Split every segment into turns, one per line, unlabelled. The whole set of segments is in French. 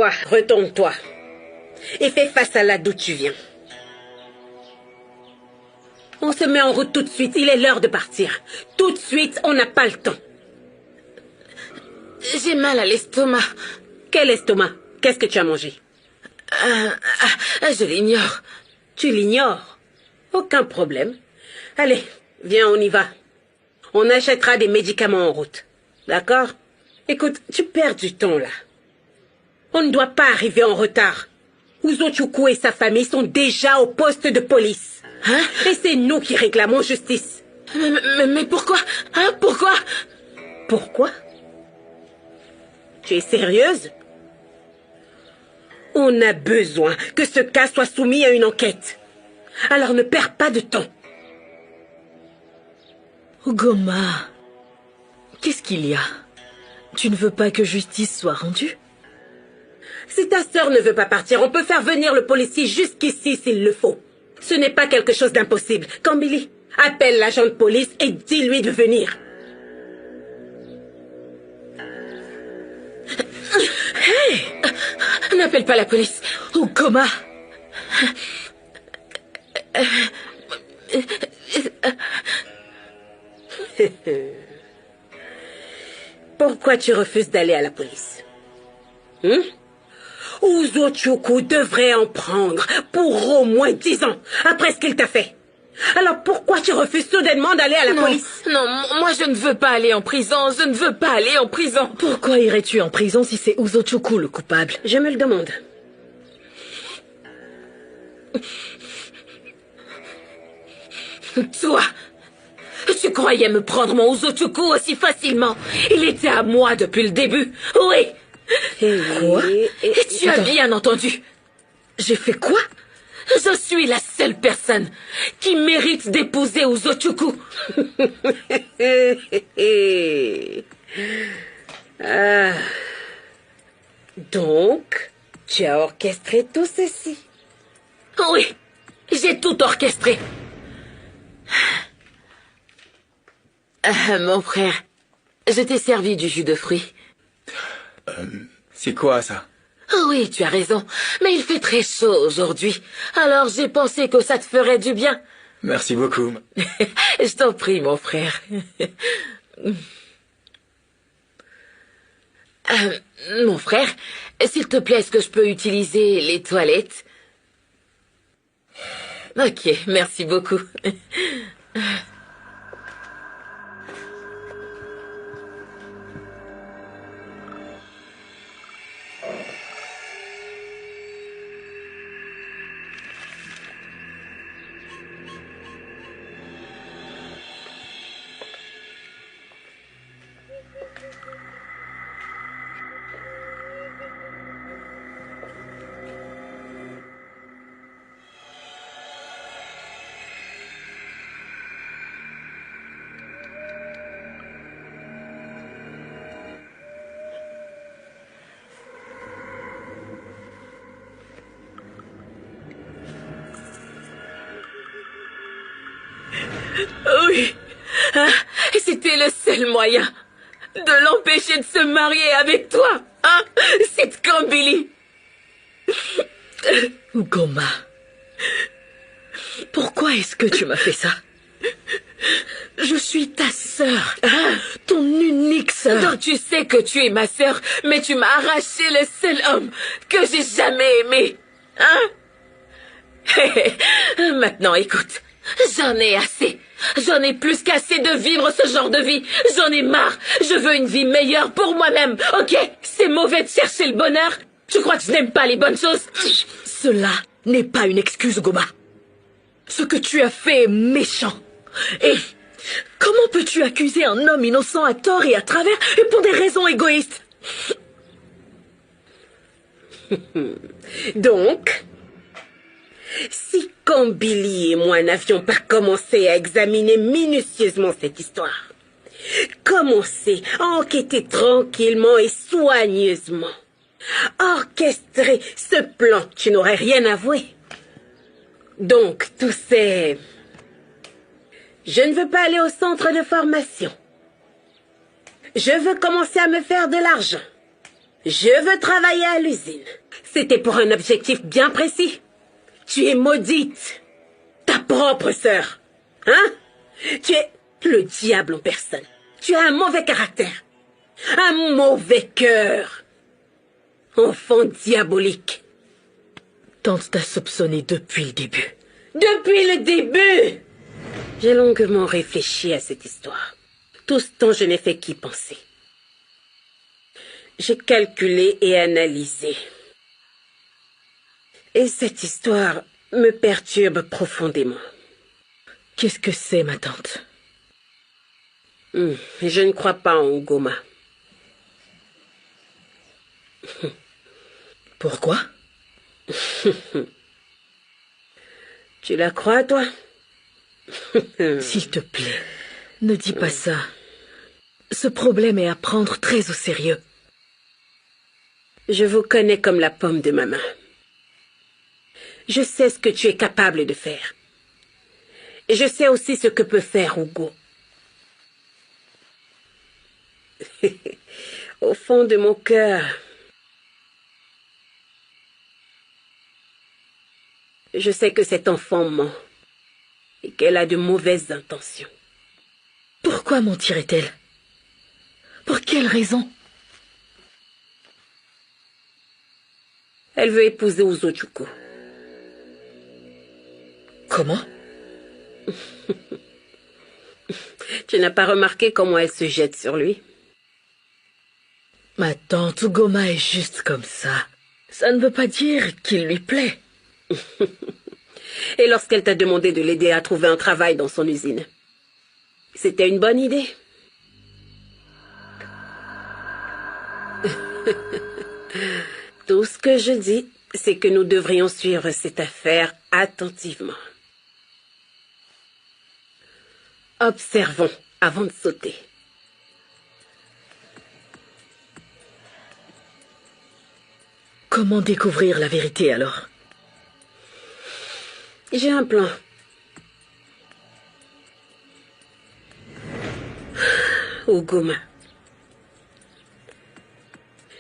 Toi, retourne-toi. Et fais face à là d'où tu viens. On se met en route tout de suite. Il est l'heure de partir. Tout de suite, on n'a pas le temps.
J'ai mal à l'estomac.
Quel estomac? Qu'est-ce que tu as mangé?
Je l'ignore.
Tu l'ignores? Aucun problème. Allez, viens, on y va. On achètera des médicaments en route. D'accord? Écoute, tu perds du temps là. On ne doit pas arriver en retard. Uzochukwu et sa famille sont déjà au poste de police.
Hein?
Et c'est nous qui réclamons justice.
Mais pourquoi? Hein? Pourquoi?
Pourquoi? Tu es sérieuse? On a besoin que ce cas soit soumis à une enquête. Alors ne perds pas de temps.
Ugoma, qu'est-ce qu'il y a? Tu ne veux pas que justice soit rendue?
Si ta sœur ne veut pas partir, on peut faire venir le policier jusqu'ici s'il le faut. Ce n'est pas quelque chose d'impossible. Kambili, appelle l'agent de police et dis-lui de venir.
Hey! N'appelle pas la police.
Ugoma!
Pourquoi tu refuses d'aller à la police? Uzochukwu devrait en prendre pour au moins 10 ans, après ce qu'il t'a fait. Alors pourquoi tu refuses soudainement d'aller à la police?
Non, moi je ne veux pas aller en prison, je ne veux pas aller en prison.
Pourquoi irais-tu en prison si c'est Uzochukwu le coupable?
Je me le demande.
Toi, tu croyais me prendre mon Uzochukwu aussi facilement? Il était à moi depuis le début, oui.
Quoi?
Tu as bien entendu.
J'ai fait quoi?
Je suis la seule personne qui mérite d'épouser Uzochukwu.
Donc, tu as orchestré tout ceci?
Oui, j'ai tout orchestré. Mon frère, je t'ai servi du jus de fruits.
C'est quoi ça?
Oui, tu as raison, mais il fait très chaud aujourd'hui. Alors j'ai pensé que ça te ferait du bien.
Merci beaucoup.
Je t'en prie, mon frère. Mon frère, s'il te plaît, est-ce que je peux utiliser les toilettes? Ok, merci beaucoup. Oui, c'était le seul moyen de l'empêcher de se marier avec toi, hein, cette Kambili.
Ugoma, pourquoi est-ce que tu m'as fait ça? Je suis ta sœur, ton unique sœur.
Donc tu sais que tu es ma sœur, mais tu m'as arraché le seul homme que j'ai jamais aimé, hein? Maintenant, écoute, j'en ai assez. J'en ai plus qu'assez de vivre ce genre de vie. J'en ai marre. Je veux une vie meilleure pour moi-même, ok? C'est mauvais de chercher le bonheur. Tu crois que je n'aime pas les bonnes choses?
Cela n'est pas une excuse, Ugoma. Ce que tu as fait est méchant. Et comment peux-tu accuser un homme innocent à tort et à travers et pour des raisons égoïstes?
Donc, si Kambili et moi n'avions pas commencé à examiner minutieusement cette histoire, commencé à enquêter tranquillement et soigneusement, orchestrer ce plan, tu n'aurais rien avoué. Donc, tout c'est... Je ne veux pas aller au centre de formation. Je veux commencer à me faire de l'argent. Je veux travailler à l'usine. C'était pour un objectif bien précis. Tu es maudite. Ta propre sœur. Hein? Tu es le diable en personne. Tu as un mauvais caractère. Un mauvais cœur. Enfant diabolique.
Tante t'a soupçonné depuis le début.
Depuis le début! J'ai longuement réfléchi à cette histoire. Tout ce temps, je n'ai fait qu'y penser. J'ai calculé et analysé. Et cette histoire me perturbe profondément.
Qu'est-ce que c'est, ma tante?
Je ne crois pas en Goma.
Pourquoi?
Tu la crois, toi?
S'il te plaît, ne dis pas ça. Ce problème est à prendre très au sérieux.
Je vous connais comme la paume de ma main. Je sais ce que tu es capable de faire. Et je sais aussi ce que peut faire Hugo. Au fond de mon cœur, je sais que cet enfant ment et qu'elle a de mauvaises intentions.
Pourquoi mentirait-elle? Pour quelle raison?
Elle veut épouser Uzochukwu.
Comment?
Tu n'as pas remarqué comment elle se jette sur lui?
Ma tante Goma est juste comme ça. Ça ne veut pas dire qu'il lui plaît.
Et lorsqu'elle t'a demandé de l'aider à trouver un travail dans son usine, c'était une bonne idée? Tout ce que je dis, c'est que nous devrions suivre cette affaire attentivement. Observons avant de sauter.
Comment découvrir la vérité alors?
J'ai un plan. Ugoma,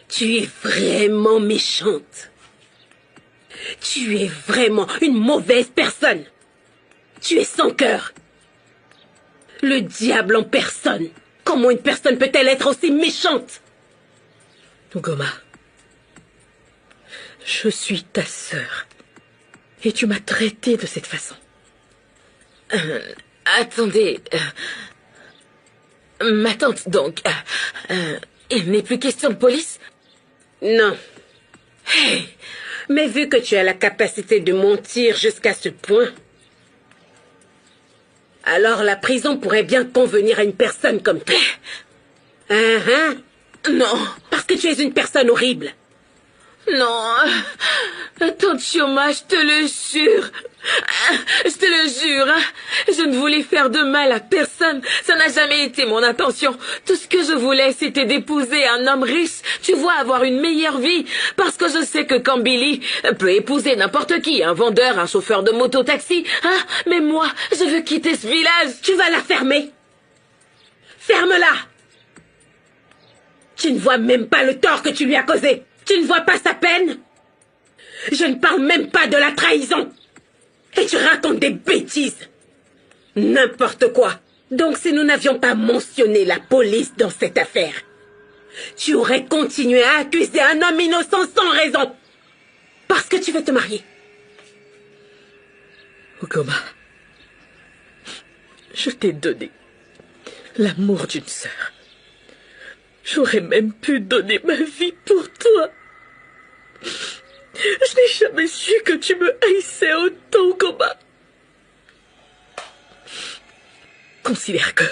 tu es vraiment méchante. Tu es vraiment une mauvaise personne. Tu es sans cœur. Le diable en personne. Comment une personne peut-elle être aussi méchante?
Ugoma, je suis ta sœur. Et tu m'as traité de cette façon.
Attendez. Ma tante, donc. Il n'est plus question de police?
Non.
Hey,
Mais vu que tu as la capacité de mentir jusqu'à ce point, alors la prison pourrait bien convenir à une personne comme toi.
non,
Parce que tu es une personne horrible.
non. Tante Chioma, je te le jure. Je te le jure, hein. Je ne voulais faire de mal à personne. Ça n'a jamais été mon intention. Tout ce que je voulais, c'était d'épouser un homme riche. Tu vois, avoir une meilleure vie. Parce que je sais que Kambili peut épouser n'importe qui. Un vendeur, un chauffeur de moto-taxi. Hein. Mais moi, je veux quitter ce village.
Tu vas la fermer. Ferme-la. Tu ne vois même pas le tort que tu lui as causé. Tu ne vois pas sa peine. Je ne parle même pas de la trahison. Et tu racontes des bêtises. N'importe quoi. Donc si nous n'avions pas mentionné la police dans cette affaire, tu aurais continué à accuser un homme innocent sans raison. Parce que tu veux te marier.
Ugoma, je t'ai donné l'amour d'une sœur. J'aurais même pu donner ma vie pour toi. Je n'ai jamais su que tu me haïssais autant, Ugoma. Considère que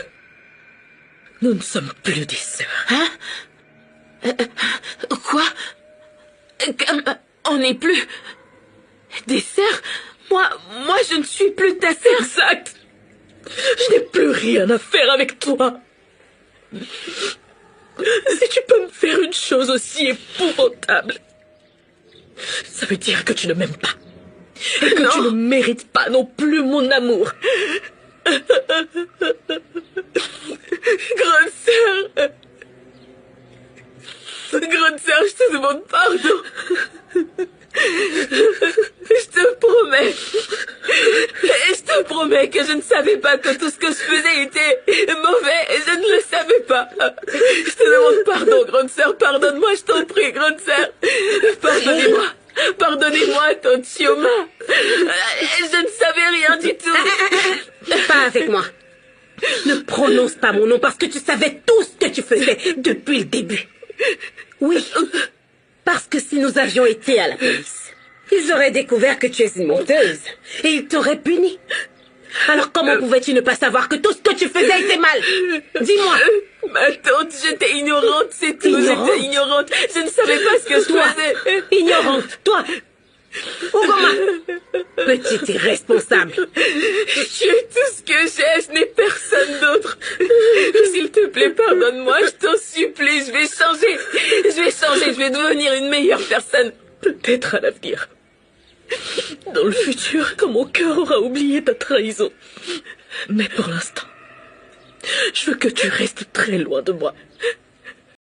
nous ne sommes plus des sœurs.
Hein? Quoi? On n'est plus des sœurs? Moi, je ne suis plus ta sœur.
Exact. Je n'ai plus rien à faire avec toi. Si tu peux me faire une chose aussi épouvantable, ça veut dire que tu ne m'aimes pas. Et que
Non.
tu ne mérites pas non plus mon amour. Grande sœur,
Grande sœur, je te demande pardon. Je te promets que je ne savais pas que tout ce que je faisais était mauvais et je ne le savais pas. Je te demande pardon, grande sœur, pardonne-moi, je t'en prie, grande sœur. Pardonnez-moi, tante Chioma. Je ne savais rien du tout.
Pas avec moi. Ne prononce pas mon nom parce que tu savais tout ce que tu faisais depuis le début. Oui, parce que si nous avions été à la police, ils auraient découvert que tu es une menteuse et ils t'auraient puni. Alors comment pouvais-tu ne pas savoir que tout ce que tu faisais était mal? Dis-moi.
Ma tante, j'étais ignorante, c'est tout.
Ignorante?
J'étais ignorante. Je ne savais pas ce que je faisais.
Ignorante, toi. Ugoma, petite irresponsable.
Tu es tout ce que j'ai, je n'ai personne d'autre. S'il te plaît, pardonne-moi, je t'en supplie, je vais changer, je vais devenir une meilleure personne.
Peut-être à l'avenir. Dans le futur, quand mon cœur aura oublié ta trahison. Mais pour l'instant, je veux que tu restes très loin de moi.